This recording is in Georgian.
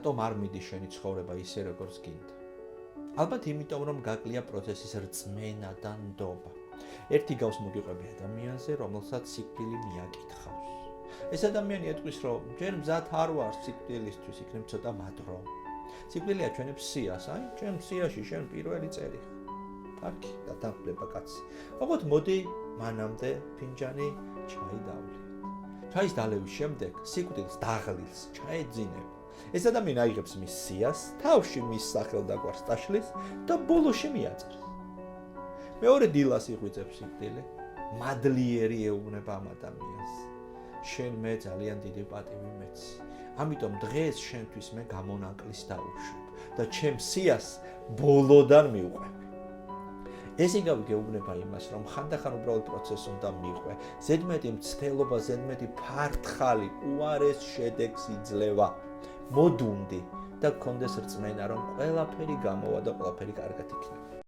რატომ არ მიდის შენი ცხოვრება ისე როგორც გინდა? ალბათ იმიტომ რომ გაკლია პროცესის რწმენა და ნდობა. ერთი გავს მოგიყვები ადამიანზე, რომელსაც სიკვდილი მიაკითხავს. ეს ადამიანი ეტყვის, რომ ჯერ მზად არ ვარ სიკვდილისთვის, იქნებ ცოტა მადრო. სიკვდილი აჩვენებს სიას, აი, ჩემ სიაში შენ პირველი წერი. აქ დათანხმდება კაცი. ოღონდ მოდი მანამდე ფინჯანი ჩაი დავლი. ჩაის დალევის შემდეგ სიკვდილს დაღლილს ჩაეძინება. ეს ადამიანი აიღებს მის სიას, თავში მის სახელდაგვარს დაშლის და ბოლოში მიაწერს. მეორე დილას იღვიძებს სიკვდილი, მადლიერი ეუბნება ამ ადამიანს. შენ მე ძალიან დიდი პატივი მეცი. ამიტომ დღეს შენთვის მე გამონაკლის დავუშვებ და ჩემ სიას ბოლოდან მივყვები. ეს იგავი გეუბნება იმას, რომ ხანდახან უბრალოდ პროცესს უნდა მიყვე. ზედმეტი მცდელობა, ზედმეტი ფართხალი უარეს შედეგს იძლევა. მოდუნდი და გქონდეს რწმენა, რომ ყველაფერი გამოვა და ყველაფერი კარგად იქნება.